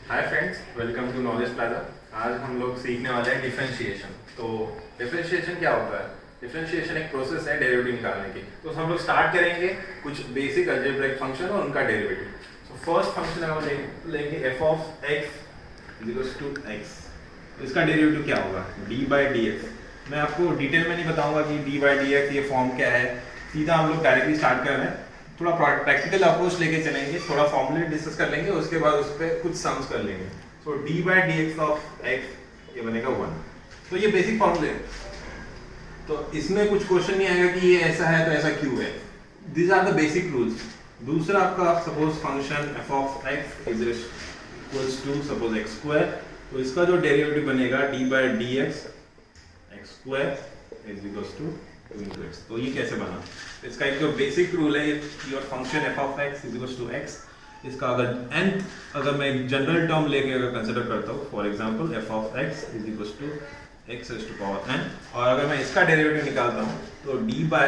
Hi friends, welcome to Knowledge Plaza. आज हम लोग सीखने वाले हैं डिफरेंशिएशन। तो डिफरेंशिएशन क्या होता है? डिफरेंशिएशन एक प्रोसेस है डेरिवेटिव निकालने की। तो हम लोग स्टार्ट करेंगे कुछ बेसिक अलजेब्रिक फंक्शन और उनका डेरिवेटिव। सो फर्स्ट फंक्शन हम लेंगे f of x equals to x. इसका डेरिवेटिव क्या होगा? D by d x. मैं आपको डिटेल में नहीं बताऊंगा कि डी बाई डी एक्स ये फॉर्म क्या है, सीधा हम लोग डायरेक्टली स्टार्ट कर रहे हैं। थोड़ा प्रैक्टिकल अप्रोच लेके चलेंगे, थोड़ा फॉर्मूले डिस्कस कर लेंगे, उसके बाद उस पर कुछ सम्स कर लेंगे। So d by d x of x ये बनेगा 1। तो ये बेसिक फॉर्मूले है, तो इसमें कुछ क्वेश्चन नहीं आएगा कि ये ऐसा है तो ऐसा क्यों है। These are the basic rules. दूसरा आपका suppose function f of x is equals to suppose x square, तो इसका जो डेरिवेटिव बनेगा d by d x x square is equals to 2 into x। तो ये कैसे बना? इसका एक जो बेसिक रूल है, your function f of x is equals to x, इसका अगर मैं जनरल टर्म लेके अगर कंसीडर करता हूँ, for example f of x is equals to x raised to power n, और अगर मैं इसका डेरिवेटिव निकालता हूँ तो d by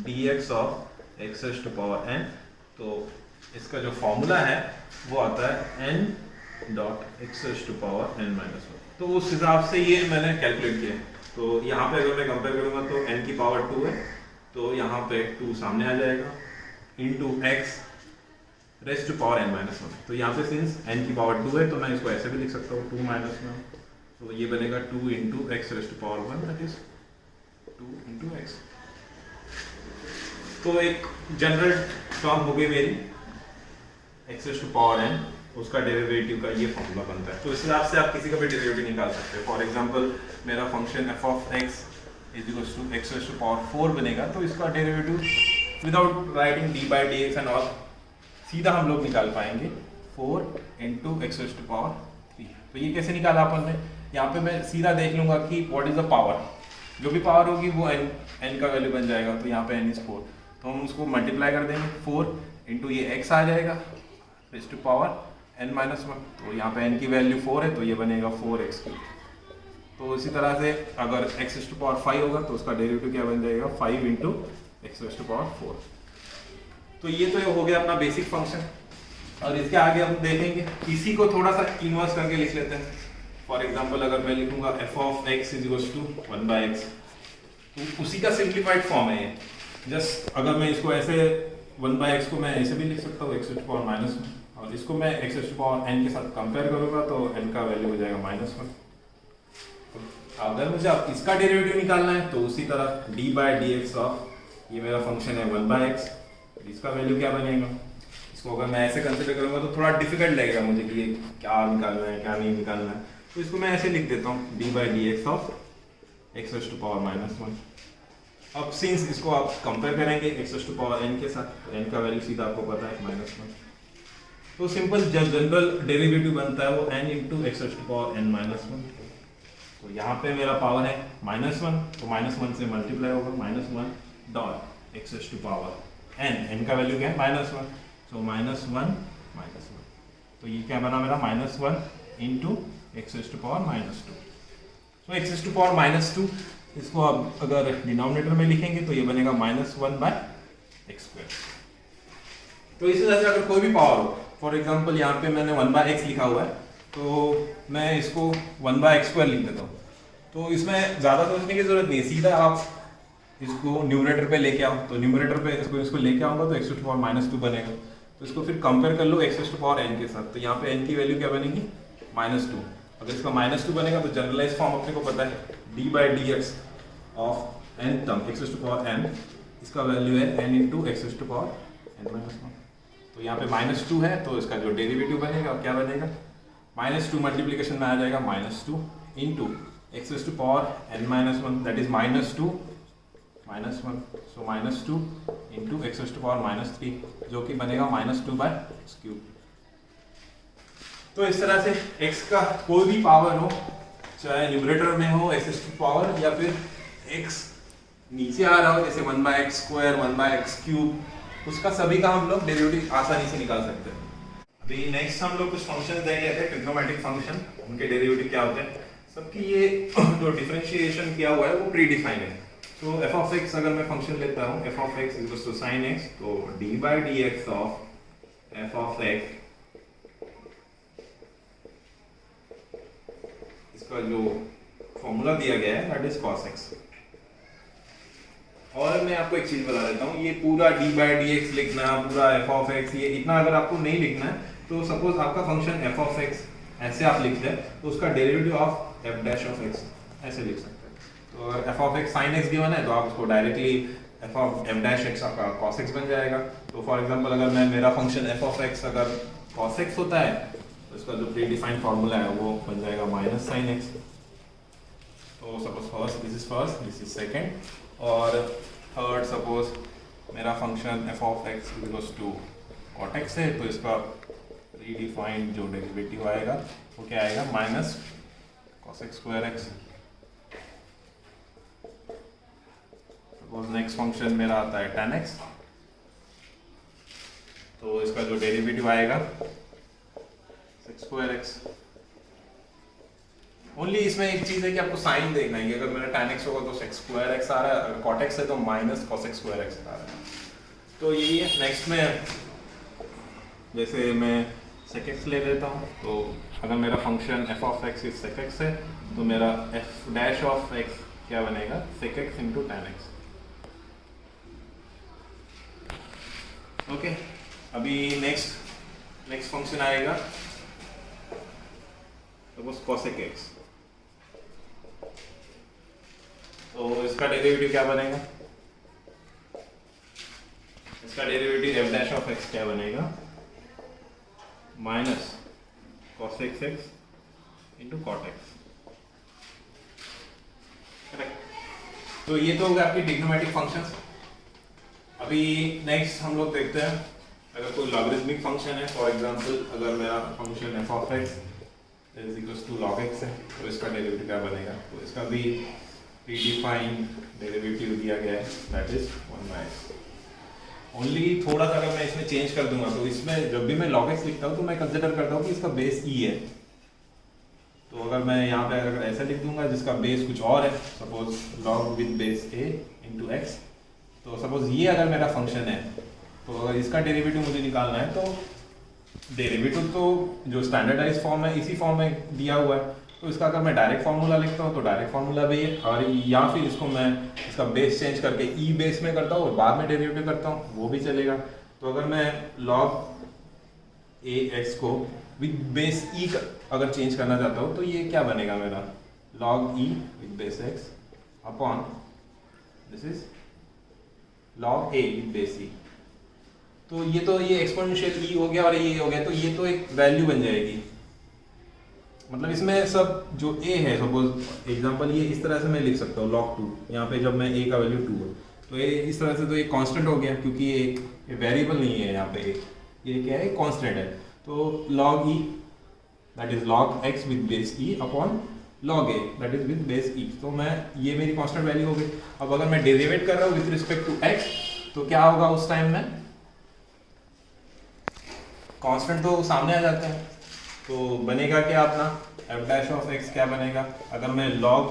dx of x raised to power n, तो इसका जो फॉर्मूला है वो आता है n dot x raised to power n minus 1। तो उस हिसाब से ये मैंने कैलकुलेट किया। तो यहाँ पे अगर मैं कंपेयर करूंगा तो n की पावर 2 है, तो यहाँ पे 2 सामने आ जाएगा into x raised to power n minus 1। तो यहाँ पे सिंस n की पावर 2 है तो मैं इसको ऐसे भी लिख सकता हूँ 2 माइनस 1। तो ये बनेगा 2 into x raised to power 1, that is 2 into x. तो एक जनरल टर्म हो गई मेरी x raised to power n, उसका डेरिवेटिव का ये फॉर्मूला बनता है। तो इस हिसाब से आप किसी का भी डेरिवेटिव निकाल सकते हो। फॉर एग्जांपल मेरा function f of x is equals to x raise to power 4 बनेगा, तो इसका derivative without writing d by d x and all सीधा हम लोग निकाल पाएंगे 4 into x raise to power 3। तो ये कैसे निकाला अपन ने? यहाँ पे मैं सीधा देख लूंगा कि व्हाट इज द पावर, जो भी पावर होगी वो n का वैल्यू बन जाएगा। तो यहाँ पे n इज 4, तो हम उसको मल्टीप्लाई कर देंगे 4 इंटू ये x आ जाएगा raise to power n minus 1। तो यहाँ पे n की वैल्यू 4 है, तो ये बनेगा 4x क्यूब। तो इसी तरह से अगर x रेज़ टू पावर 5 होगा तो उसका डेरिवेटिव क्या बन जाएगा 5 into x raise to power 4। तो ये तो हो गया अपना बेसिक फंक्शन, और इसके आगे हम देखेंगे इसी को थोड़ा सा इन्वर्स करके लिख लेते हैं। फॉर एग्जाम्पल अगर मैं लिखूंगा f of x is equals to 1 by x, तो उसी का सिंप्लीफाइड फॉर्म है ये। जस्ट अगर मैं इसको ऐसे 1 बाई एक्स को मैं ऐसे भी लिख सकता हूँ x raise to power minus 1, और इसको मैं x raise to power n के साथ कंपेयर करूंगा तो n का वैल्यू हो जाएगा माइनस 1। अगर मुझे अब इसका डेरिवेटिव निकालना है तो उसी तरह d by d x of ये मेरा फंक्शन है 1 बाई एक्स, इसका वैल्यू क्या बनेगा? इसको अगर मैं ऐसे कंसिडर करूंगा तो थोड़ा डिफिकल्ट लगेगा मुझे कि ये क्या निकालना है क्या नहीं निकालना है। तो इसको मैं ऐसे लिख देता हूँ d by d x of x raise to power minus 1। अब सिंस इसको आप कंपेयर करेंगे x raise to power n के साथ, तो n का वैल्यू सीधा आपको पता है माइनस 1। तो सिंपल जनरल डेरिवेटिव बनता है वो n into x raise to power n minus 1। तो यहाँ पे मेरा पावर है माइनस 1, तो माइनस 1 से मल्टीप्लाई होगा minus 1 dot x raise to power n का वैल्यू क्या है माइनस 1, तो माइनस 1 माइनस 1। तो ये क्या बना मेरा minus 1 into x raise to power minus 2। तो x raise to power minus 2, इसको अब अगर डिनोमिनेटर में लिखेंगे तो ये बनेगा माइनस 1 बाई एक्स स्क्वायर। तो इसी तरह से अगर कोई भी पावर हो, फॉर एग्जाम्पल यहाँ पे मैंने 1 बाई एक्स लिखा हुआ है, तो मैं इसको 1 बाई एक्स स्क्वायर लिख देता हूँ। तो इसमें ज़्यादा सोचने की जरूरत नहीं, सीधा आप इसको न्यूमरेटर पे लेके आओ। तो न्यूमरेटर पे इसको लेके आऊँगा तो एक्स टू पावर माइनस 2 बनेगा। तो इसको फिर कंपेयर कर लो एक्स टू पावर n के साथ, तो यहाँ पे n की वैल्यू क्या बनेगी माइनस 2। अगर इसका माइनस 2 बनेगा तो जनरलाइज फॉर्म अपने को पता है d by d x of n term x to power n, इसका वैल्यू है n into x to power n minus 1। तो यहाँ पे माइनस 2 है, तो इसका जो डेरिवेटिव बनेगा क्या बनेगा माइनस 2 मल्टीप्लीकेशन में आ जाएगा minus 2 into x raise to power n minus 1, that is minus 2 minus 1। So minus 2 into x raise to power minus 3, जो कि बनेगा माइनस 2 बाई एक्स क्यूब। तो इस तरह से x का कोई भी पावर हो, चाहे न्यूमरेटर में हो एक्स रेज़ टू पावर, या फिर x नीचे आ रहा हो जैसे 1 by x square 1 by x cube, उसका सभी का हम लोग डेरिवेटिव आसानी से निकाल सकते हैं। अभी नेक्स्ट हम लोग कुछ फंक्शंस देख लेते हैं, ट्रिग्नोमेट्रिक फंक्शन, उनके डेरिवेटिव क्या होते हैं। सबकी ये जो डिफरेंशिएशन किया हुआ है वो प्री डिफाइन है। तो f ऑफ x अगर मैं फंक्शन लेता हूँ f of x equals to sin x, तो d by d x of f of x जो फॉर्मूला दिया गया है दैट इज cos x। और मैं आपको एक चीज बता देता हूँ, ये पूरा d/dx लिखना, पूरा f(x), ये इतना अगर आपको नहीं लिखना है तो सपोज आपका फंक्शन f(x) ऐसे आप लिख दें तो उसका डेरिवेटिव ऑफ f'(x) ऐसे लिख सकते हैं। तो अगर f(x) sin x गिवन है तो आप उसको डायरेक्टली f(f') आपका cos x बन जाएगा। तो फॉर एग्जांपल अगर मैं मेरा फंक्शन f(x) अगर cos x होता है तो इसका जो प्री डिफाइंड फार्मूला है वो बन जाएगा माइनस sin x। तो suppose first this is second, और थर्ड सपोज मेरा function f(x) equals to cot x है तो इसका रीडिफाइंड जो डेरिवेटिव आएगा वो क्या आएगा, minus cos x square x। Suppose next function मेरा आता है tan x, तो इसका जो डेरिवेटिव आएगा sec स्क्वायर x। ओनली इसमें एक चीज है कि आपको साइन देखना है कि अगर मेरा tan x होगा तो sec स्क्वायर x आ रहा है, अगर cot x है तो minus cos x square x आ रहा है। तो यही है। नेक्स्ट में जैसे मैं sec x ले लेता हूँ, तो अगर मेरा function f(x) is sec x है तो मेरा f'(x) क्या बनेगा, sec x into tan x। Okay, अभी नेक्स्ट फंक्शन आएगा सपोज cosec x, तो इसका डेरिवेटिव क्या बनेगा, इसका डेरिवेटिव f'(x) क्या बनेगा, minus cosec x into cot x। Correct. तो ये तो हो गया आपकी ट्रिग्नोमेट्रिक फंक्शंस। अभी नेक्स्ट हम लोग देखते हैं अगर कोई लॉगरिथमिक फंक्शन है, फॉर एग्जांपल अगर मेरा function f(x) is equals to log x है तो इसका डेरिवेटिव क्या बनेगा। तो इसका भी प्रीडिफाइंड डेरिवेटिव दिया गया है दैट इज 1/x। ओनली थोड़ा सा अगर मैं इसमें चेंज कर दूंगा तो इसमें जब भी मैं log x लिखता हूँ तो मैं कंसिडर करता हूँ कि इसका बेस e है। तो अगर मैं यहाँ पे अगर ऐसा लिख दूंगा जिसका बेस कुछ और है, suppose log with base a into x, तो सपोज ये अगर मेरा फंक्शन है तो अगर इसका डेरिवेटिव मुझे निकालना है तो डेरिवेटिव तो जो स्टैंडर्डाइज फॉर्म है इसी फॉर्म में दिया हुआ है, तो इसका अगर मैं डायरेक्ट फार्मूला लिखता हूँ तो डायरेक्ट फार्मूला भी है, और या फिर इसको मैं इसका बेस चेंज करके ई बेस में करता हूँ और बाद में डेरिवेटिव करता हूँ वो भी चलेगा। तो अगर मैं log ax को विद बेस ई अगर चेंज करना चाहता हूँ तो ये क्या बनेगा मेरा, log e with base x upon this is log a with base e। तो ये एक्सपोनेंशियल e हो गया और ये हो गया, तो ये तो एक वैल्यू बन जाएगी। मतलब इसमें सब जो a है, सपोज एग्जांपल ये इस तरह से मैं लिख सकता हूँ log 2, यहाँ पे जब मैं a का वैल्यू 2 है तो ये इस तरह से तो ये कांस्टेंट हो गया क्योंकि ये एक वेरिएबल नहीं है, यहाँ पे ये क्या है, कांस्टेंट है। तो log e that is log x with base e upon log a that is with base e। तो मैं ये मेरी कांस्टेंट वैल्यू हो गई। अब अगर मैं डेरिवेट कर रहा हूँ विद रिस्पेक्ट टू x तो क्या होगा उस टाइम में, कांस्टेंट तो सामने आ जाते हैं, तो बनेगा क्या अपना f'(x) क्या बनेगा। अगर मैं log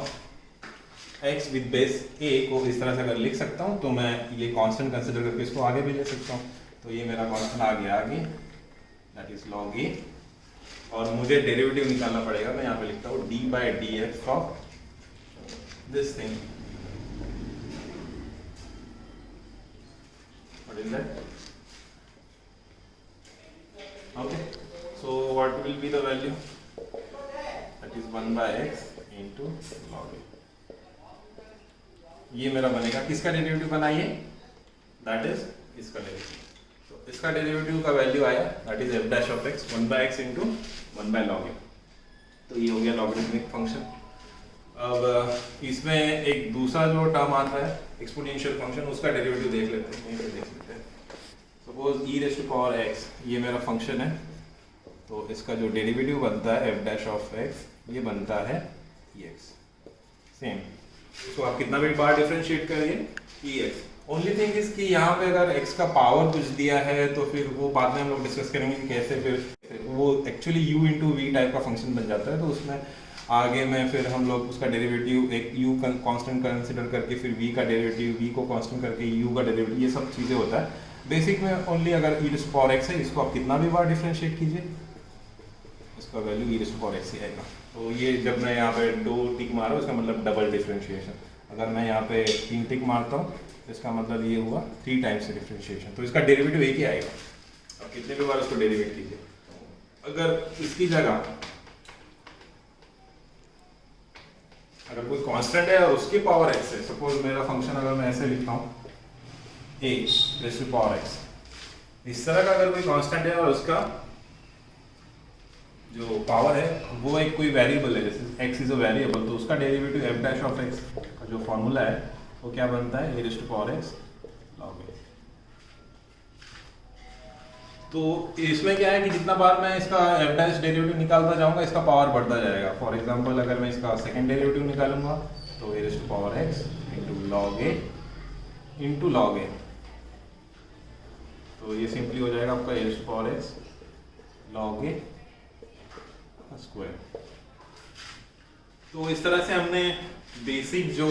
x with base a को इस तरह से अगर लिख सकता हूँ तो मैं ये कांस्टेंट कंसीडर करके इसको आगे भी ले सकता हूँ। तो ये मेरा कांस्टेंट आ गया आगे दैट इज log a, और मुझे डेरिवेटिव निकालना पड़ेगा। मैं यहाँ पे लिखता हूँ d/dx of this thing, what is that. Okay, so what will be the value? That is 1/x into log a। ये मेरा बनेगा किसका डेरिवेटिव बनाइए, दैट इज इसका डेरिवेटिव। तो इसका डेरिवेटिव का वैल्यू आया that is f'(x) 1/x into 1/log a। तो ये हो गया लॉगरिथमिक फंक्शन। अब इसमें एक दूसरा जो टर्म आता है एक्सपोनेंशियल फंक्शन, उसका डेरिवेटिव देख लेते हैं, देख लेते हैं। सपोज e⁻x ये मेरा फंक्शन है, तो इसका जो डेरिवेटिव बनता है f'(x) ये बनता है ex। सेम इसको आप कितना भी बार डिफरेंशिएट करिए ex। ओनली थिंग इज कि यहाँ पे अगर x का पावर कुछ दिया है तो फिर वो बाद में हम लोग डिस्कस करेंगे कि कैसे फिर वो actually u into v type का फंक्शन बन जाता है। तो उसमें आगे में फिर हम लोग उसका डेरिवेटिव एक u कांस्टेंट कंसिडर करके फिर v का डेरिवेटिव, v को कांस्टेंट करके u का डेरिवेटिव, ये सब चीज़ें होता है। बेसिक में ओनली अगर e⁻x है इसको आप कितना भी बार डिफरेंशिएट कीजिए इसका value e raise to power x ही आएगा। तो ये जब मैं यहाँ पे 2 टिक मारा इसका मतलब डबल डिफ्रेंशिएशन। अगर मैं यहाँ पे 3 टिक मारता हूँ तो इसका मतलब ये हुआ 3 टाइम्स डिफ्रेंशिएशन। तो इसका डेरिवेटिव एक ही आएगा। अब कितने भी बार उसको डेरिवेट कीजिए। अगर इसकी जगह अगर कोई कांस्टेंट है और उसकी पावर x है, सपोज मेरा फंक्शन अगर मैं ऐसे लिखता हूँ a raise to power x, इस तरह का अगर कोई कांस्टेंट है और उसका जो पावर है वो एक कोई वेरिएबल है, जैसे x इज अ वेरिएबल, तो उसका derivative f dash of x का जो फॉर्मूला है वो क्या बनता है a raise to power x log a। तो इसमें क्या है कि जितना बार मैं इसका f डैश डेरिवेटिव निकालता जाऊंगा इसका पावर बढ़ता जाएगा। फॉर एग्जांपल अगर मैं इसका सेकंड डेरिवेटिव निकालूंगा तो a raise to power x into log a, तो ये सिंपली हो जाएगा आपका a raise to power x log a square. तो इस तरह से हमने बेसिक जो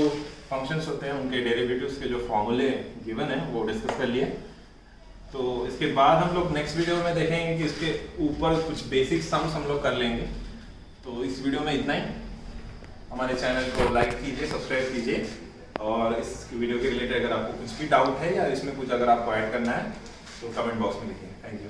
फंक्शंस होते हैं उनके डेरिवेटिव्स के जो फॉर्मूले गिवन है वो डिस्कस कर लिए। तो इसके बाद हम लोग नेक्स्ट वीडियो में देखेंगे कि इसके ऊपर कुछ बेसिक सम्स हम लोग कर लेंगे। तो इस वीडियो में इतना ही। हमारे चैनल को लाइक कीजिए, सब्सक्राइब कीजिए, और इस वीडियो के रिलेटेड अगर आपको कुछ भी डाउट है या इसमें कुछ अगर आपको ऐड करना है तो कमेंट बॉक्स में लिखिए। Thank you.